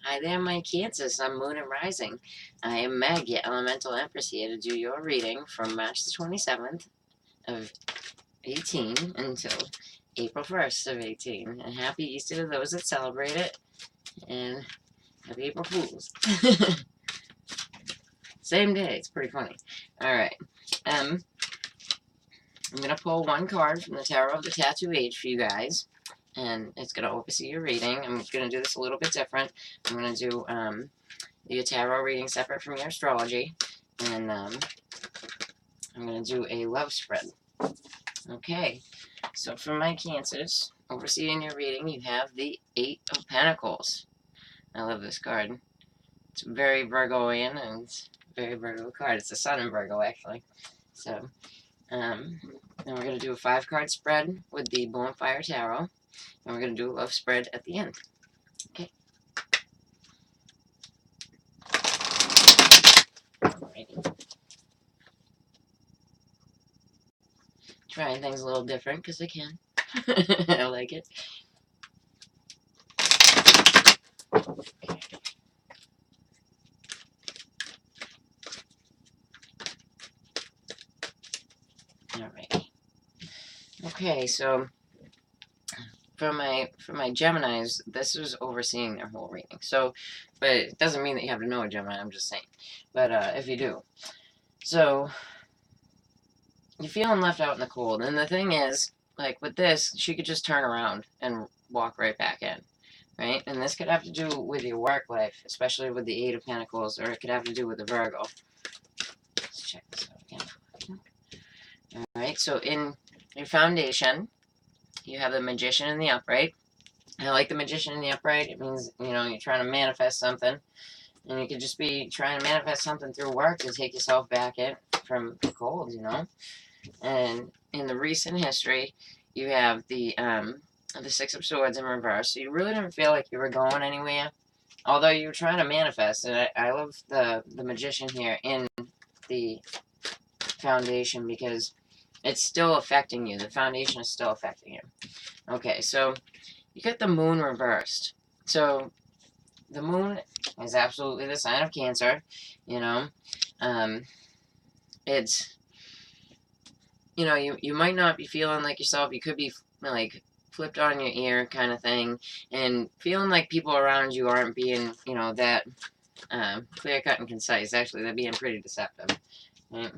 Hi there, my Cancer, Sun, Moon, and Rising. I am Meg, your Elemental Empress, here to do your reading from March the 27th of 18 until April 1st of 18. And happy Easter to those that celebrate it, and happy April Fools. Same day, it's pretty funny. Alright, I'm going to pull one card from the Tarot of the Tattoo Age for you guys, and it's going to oversee your reading. I'm going to do this a little bit different. I'm going to do your tarot reading separate from your astrology, and I'm going to do a love spread. Okay, so for my Cancers, overseeing your reading, you have the Eight of Pentacles. I love this card. It's very Virgoian, and it's a very Virgo card. It's the Sun in Virgo, actually. So, then we're going to do a 5-card spread with the Bonfire Tarot, and we're going to do a love spread at the end. Okay. Alrighty. Trying things a little different because I can. I like it. Okay. Alright. Okay, so for my Geminis, this is overseeing their whole reading. So, but it doesn't mean that you have to know a Gemini, I'm just saying. But if you do. So, you're feeling left out in the cold. And the thing is, like with this, she could just turn around and walk right back in. Right? And this could have to do with your work life, especially with the Eight of Pentacles, or it could have to do with the Virgo. Let's check this out again. Alright, so in your foundation, you have the Magician in the upright. I like the Magician in the upright. It means, you know, you're trying to manifest something. And you could just be trying to manifest something through work to take yourself back in from the cold, you know. And in the recent history, you have the Six of Swords in reverse. So you really didn't feel like you were going anywhere. Although you were trying to manifest. And I love the Magician here in the foundation because it's still affecting you. The foundation is still affecting you. Okay, so you got the Moon reversed. So the Moon is absolutely the sign of Cancer, you know. It's, you know, you might not be feeling like yourself. You could be like flipped on your ear kind of thing, and feeling like people around you aren't being, you know, that clear cut and concise. Actually, they're being pretty deceptive, right?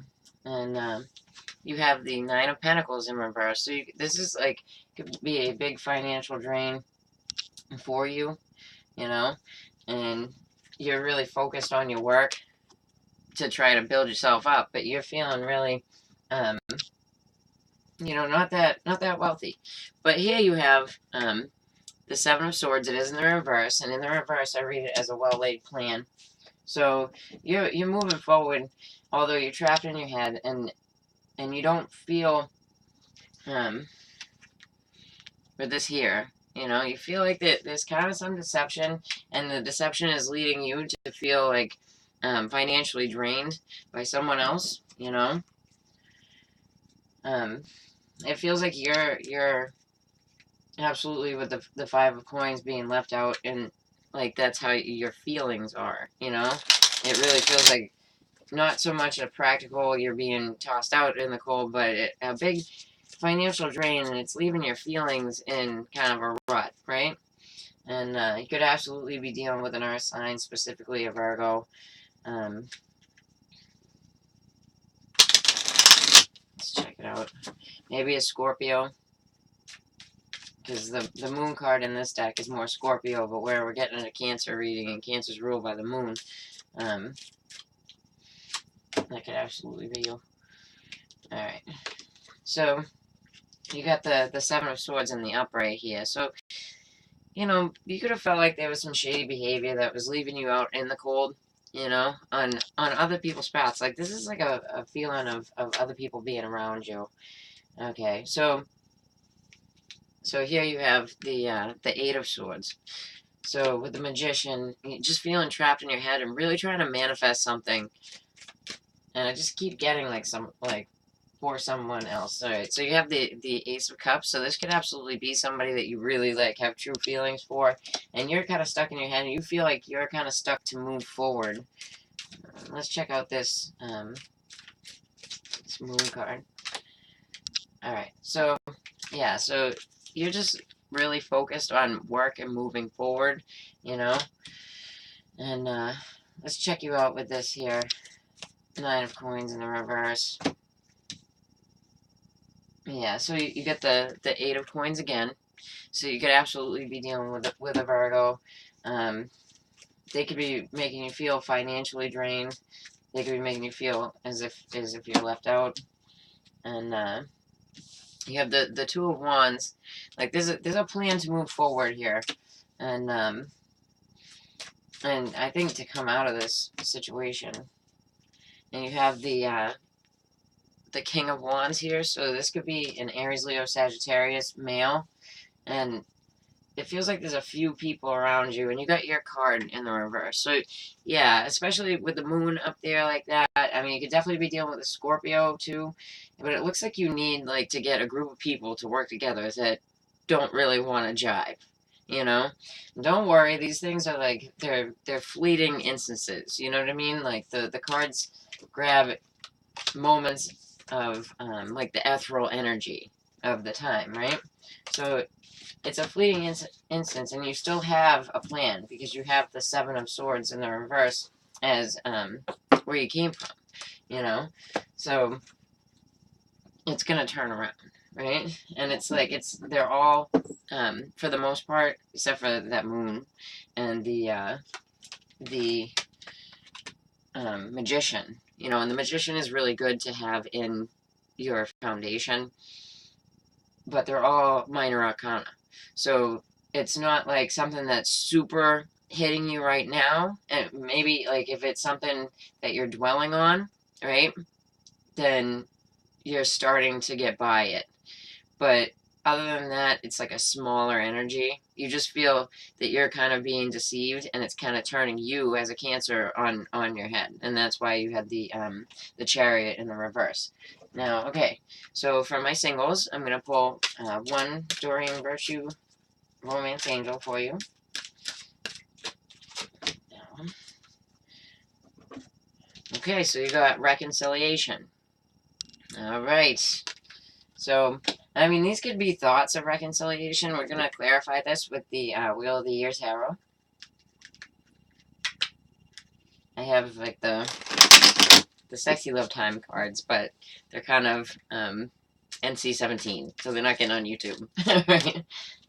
And you have the Nine of Pentacles in reverse. So this is like, could be a big financial drain for you, you know, and you're really focused on your work to try to build yourself up, but you're feeling really, you know, not that wealthy. But here you have the Seven of Swords. It is in the reverse, and in the reverse, I read it as a well-laid plan. So you're moving forward, although you're trapped in your head, and you don't feel for this here. You know, you feel like that there's kind of some deception, and the deception is leading you to feel like financially drained by someone else. You know, it feels like you're absolutely with the Five of Coins being left out, and like that's how your feelings are. You know, it really feels like not so much a practical you're being tossed out in the cold, but a big financial drain, and it's leaving your feelings in kind of a rut, right? And you could absolutely be dealing with an earth sign, specifically a Virgo. Let's check it out. Maybe a Scorpio, because the Moon card in this deck is more Scorpio, but where we're getting a Cancer reading, and Cancer's ruled by the Moon, that could absolutely be you. Alright. So, you got the Seven of Swords in the upright here. So, you know, you could have felt like there was some shady behavior that was leaving you out in the cold, you know, on other people's paths. Like, this is like a feeling of other people being around you. Okay, so here you have the Eight of Swords. So with the Magician, just feeling trapped in your head and really trying to manifest something. And I just keep getting like some, like, for someone else. All right, so you have the Ace of Cups. So this could absolutely be somebody that you really like, have true feelings for, and you're kind of stuck in your head, and you feel like you're kind of stuck to move forward. Let's check out this moon card. All right, so yeah, so you're just really focused on work and moving forward, you know. And let's check you out with this here. Nine of Coins in the reverse. Yeah, so you get the Eight of Coins again. So you could absolutely be dealing with a Virgo. They could be making you feel financially drained. They could be making you feel as if you're left out. And you have the Two of Wands. Like there's a plan to move forward here, and I think to come out of this situation. And you have the King of Wands here, so this could be an Aries, Leo, Sagittarius male, and it feels like there's a few people around you, and you got your card in the reverse. So, yeah, especially with the moon up there like that, I mean, you could definitely be dealing with a Scorpio, too, but it looks like you need, like, to get a group of people to work together that don't really want to jive, you know? Don't worry, these things are, like, they're fleeting instances, you know what I mean? Like, the cards grab moments of, like, the ethereal energy of the time, right? So it's a fleeting instance, and you still have a plan because you have the Seven of Swords in the reverse as where you came from, you know. So it's gonna turn around, right? And it's like they're all for the most part, except for that moon and the magician, you know. And the magician is really good to have in your foundation, but they're all minor arcana. So it's not like something that's super hitting you right now. And maybe like if it's something that you're dwelling on, right, then you're starting to get by it. But other than that, it's like a smaller energy. You just feel that you're kind of being deceived, and it's kind of turning you as a Cancer on your head. And that's why you had the Chariot in the reverse. Now, okay, so for my singles, I'm going to pull one Doreen Virtue Romance Angel for you. Okay, so you got Reconciliation. All right. So, I mean, these could be thoughts of reconciliation. We're going to clarify this with the Wheel of the Year Tarot. I have, like, the Sexy Love Time cards, but they're kind of NC-17, so they're not getting on YouTube.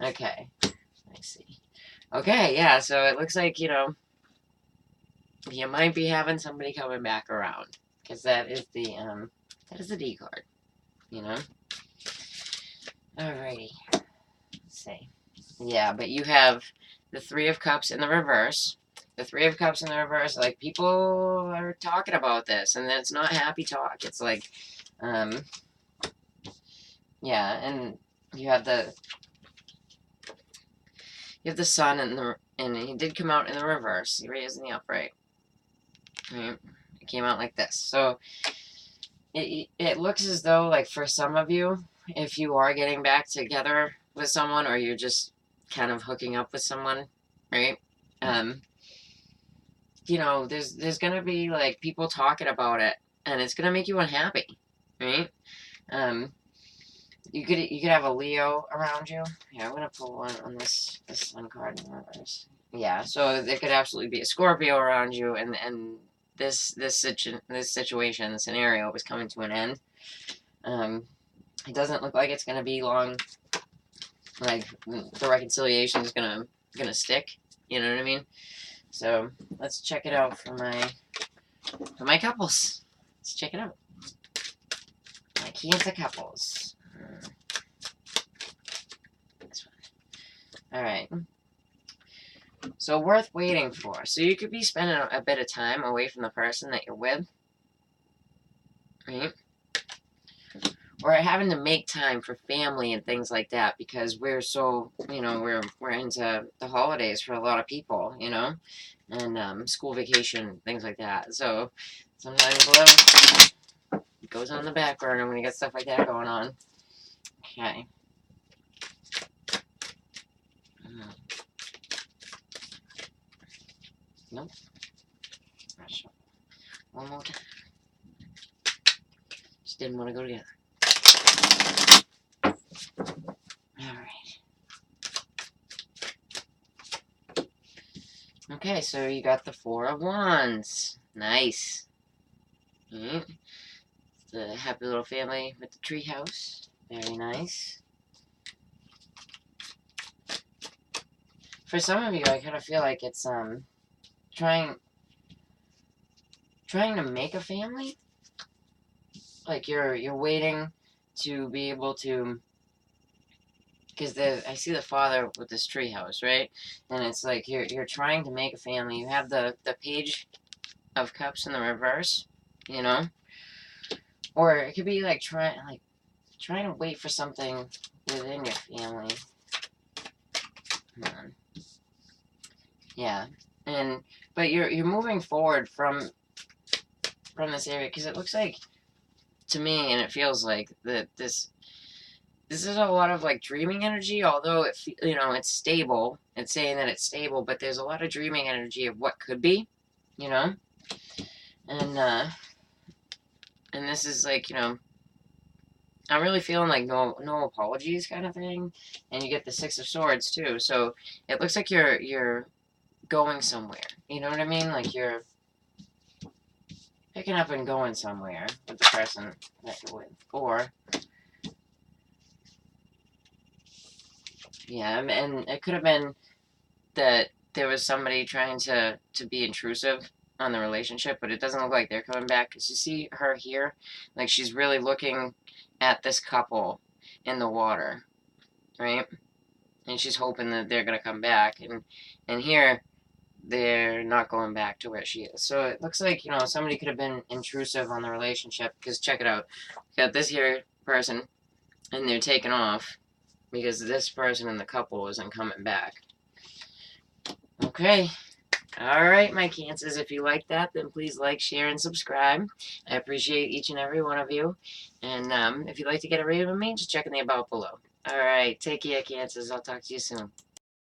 Okay, let's see. Okay, yeah, so it looks like, you know, you might be having somebody coming back around, because that is the D card, you know? Alrighty, let's see. Yeah, but you have the Three of Cups in the reverse. The Three of Cups in the reverse, like, people are talking about this, and it's not happy talk. It's like, yeah, and you have the Sun and he did come out in the reverse. Here he is in the upright. Right? It came out like this. So it looks as though, like, for some of you, if you are getting back together with someone, or you're just kind of hooking up with someone, right? You know, there's gonna be, like, people talking about it, and it's gonna make you unhappy, right? You could have a Leo around you. Yeah, I'm gonna pull one on this Sun card in reverse. Yeah, so there could absolutely be a Scorpio around you, and this situation, the scenario was coming to an end. It doesn't look like it's gonna be long. Like, the reconciliation is gonna stick. You know what I mean? So let's check it out for my couples. Let's check it out. My Cancer couples. This one. All right. So worth waiting for. So you could be spending a bit of time away from the person that you're with, right? Or having to make time for family and things like that, because we're so, you know, we're into the holidays for a lot of people, you know, and school vacation, things like that. So sometimes goes on the back burner when you got stuff like that going on. Okay. Nope. One more time. Just didn't want to go together. Alright. Okay, so you got the 4 of Wands. Nice. Right. The happy little family with the tree house. Very nice. For some of you, I kind of feel like it's trying to make a family. Like you're waiting to be able to, because I see the father with this tree house, right? And it's like you're trying to make a family. You have the Page of Cups in the reverse, you know, or it could be like trying to wait for something within your family. Come on. Yeah, but you're moving forward from this area, because it looks like to me, and it feels like that this is a lot of like dreaming energy. Although it's stable. It's saying that it's stable, but there's a lot of dreaming energy of what could be, you know, and this is like, I'm really feeling like no apologies kind of thing, and you get the 6 of Swords too. So it looks like you're going somewhere. You know what I mean? Like you're picking up and going somewhere with the person that you're with. Or, yeah, and it could have been that there was somebody trying to be intrusive on the relationship, but it doesn't look like they're coming back. Because you see her here, like she's really looking at this couple in the water, right? And she's hoping that they're going to come back. And here, they're not going back to where she is. So it looks like, somebody could have been intrusive on the relationship. Because check it out. We got this here person, and they're taking off because this person in the couple isn't coming back. Okay. Alright, my Cancers. If you like that, then please like, share, and subscribe. I appreciate each and every one of you. And if you'd like to get a reading with me, just check in the about below. Alright, take care, Cancers. I'll talk to you soon.